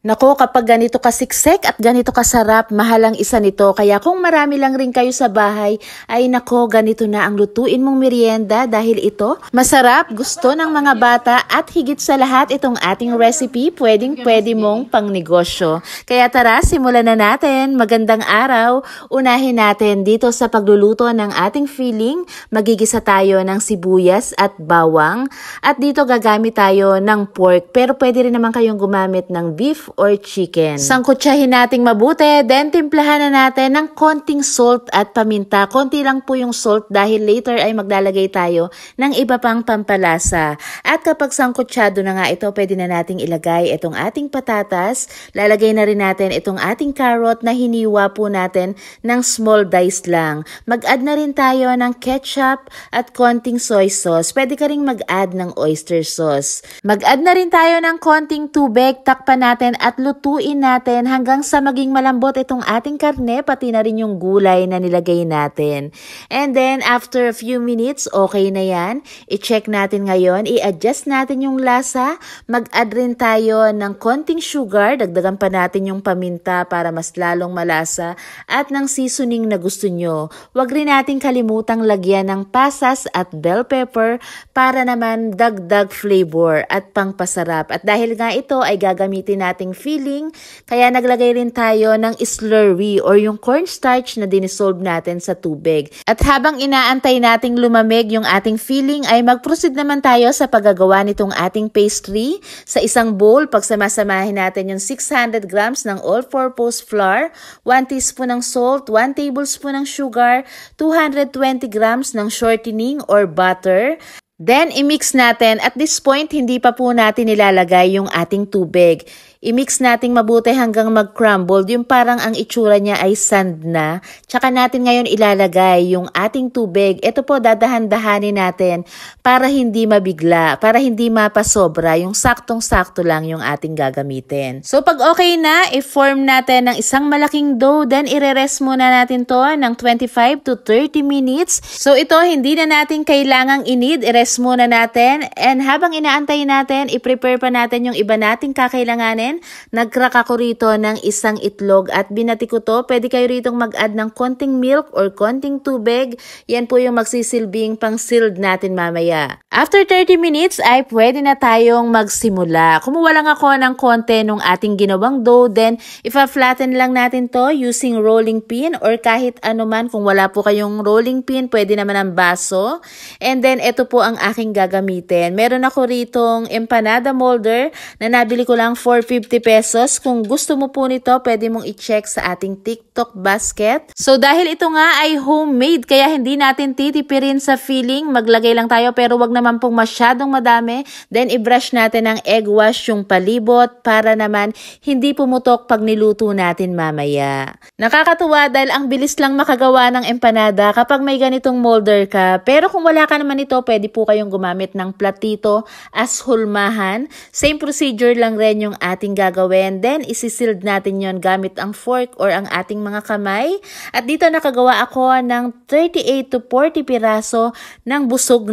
Nako, kapag ganito kasiksik at ganito kasarap, mahal ang isa nito. Kaya kung marami lang rin kayo sa bahay, ay nako, ganito na ang lutuin mong merienda dahil ito masarap, gusto ng mga bata at higit sa lahat itong ating recipe, pwedeng-pwede mong pangnegosyo. Kaya tara, simulan na natin. Magandang araw. Unahin natin dito sa pagluluto ng ating filling, magigisa tayo ng sibuyas at bawang. At dito gagamit tayo ng pork, pero pwede rin naman kayong gumamit ng beef or chicken. Sangkutsahin nating mabuti, then timplahan na natin ng konting salt at paminta. Konti lang po yung salt dahil later ay maglalagay tayo ng iba pang pampalasa. At kapag sangkutsyado na nga ito, pwede na nating ilagay itong ating patatas. Lalagay na rin natin itong ating carrot na hiniwa po natin ng small dice lang. Mag-add na rin tayo ng ketchup at konting soy sauce. Pwede ka rin mag-add ng oyster sauce. Mag-add na rin tayo ng konting tubig. Takpan natin at lutuin natin hanggang sa maging malambot itong ating karne, pati na rin yung gulay na nilagay natin. And then, after a few minutes, okay na yan. I-check natin ngayon, i-adjust natin yung lasa. Mag-add rin tayo ng konting sugar, dagdagan pa natin yung paminta para mas lalong malasa at ng seasoning na gusto nyo. Huwag rin natin kalimutang lagyan ng pasas at bell pepper para naman dagdag flavor at pangpasarap. At dahil nga ito ay gagamitin nating filling, kaya naglagay rin tayo ng slurry or yung cornstarch na dinisolve natin sa tubig. At habang inaantay nating lumamig yung ating filling, ay mag-proceed naman tayo sa paggagawa nitong ating pastry. Sa isang bowl, pagsamasamahin natin yung 600 grams ng all-purpose flour, 1 teaspoon ng salt, 1 tablespoon ng sugar, 220 grams ng shortening or butter. Then, i-mix natin. At this point, hindi pa po natin nilalagay yung ating tubig. I-mix natin mabuti hanggang mag-crumble. Yung parang ang itsura niya ay sand na. Tsaka natin ngayon ilalagay yung ating tubig. Ito po, dadahan-dahanin natin para hindi mabigla, para hindi mapasobra. Yung saktong-sakto lang yung ating gagamitin. So, pag okay na, i-form natin ng isang malaking dough. Then, ire-rest muna natin to ng 25 to 30 minutes. So, ito, hindi na natin kailangang inid. I-rest muna natin. And habang inaantay natin, i-prepare pa natin yung iba nating kakailanganin. Nag-crack ako rito ng isang itlog at binati ko to. Pwede kayo rito mag-add ng konting milk or konting tubig. Yan po yung magsisilbing pang sealed natin mamaya. After 30 minutes ay pwede na tayong magsimula. Kumuha lang ako ng konti nung ating ginawang dough. Then, ipa-flatten lang natin to using rolling pin or kahit anuman. Kung wala po kayong rolling pin, pwede naman ang baso. And then, ito po ang aking gagamitin. Meron ako ritong empanada molder na nabili ko lang for 50 pesos. Kung gusto mo po nito, pwede mong i-check sa ating TikTok basket. So, dahil ito nga ay homemade, kaya hindi natin titipirin sa filling. Maglagay lang tayo, pero wag naman pong masyadong madami. Then, i-brush natin ng egg wash yung palibot para naman hindi pumutok pag niluto natin mamaya. Nakakatuwa dahil ang bilis lang makagawa ng empanada kapag may ganitong molder ka. Pero kung wala ka naman ito, pwede po kayong gumamit ng platito as hulmahan. Same procedure lang rin yung ating gagawin. Then, isisild natin yon gamit ang fork or ang ating mga kamay. At dito nakagawa ako ng 38 to 40 piraso ng busog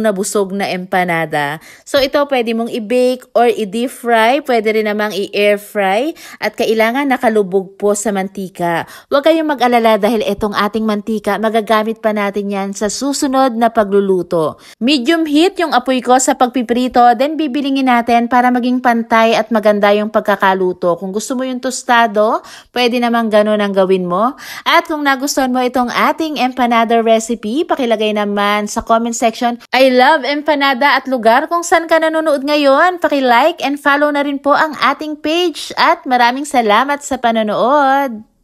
na empanada. So, ito pwede mong i-bake or i-deep fry. Pwede rin namang i-air fry. At kailangan nakalubog po sa mantika. Huwag kayong mag-alala dahil itong ating mantika, magagamit pa natin yan sa susunod na pagluluto. Medium heat yung apoy ko sa pagpiprito. Then, bibilingin natin para maging pantay at maganda yung pagkakaluto. Kung gusto mo yung tostado, pwede namang ganun ang gawin mo. At kung nagustuhan mo itong ating empanada recipe, pakilagay naman sa comment section, I love empanada at lugar kung saan ka nanonood ngayon. Paki-like and follow na rin po ang ating page. At maraming salamat sa panonood.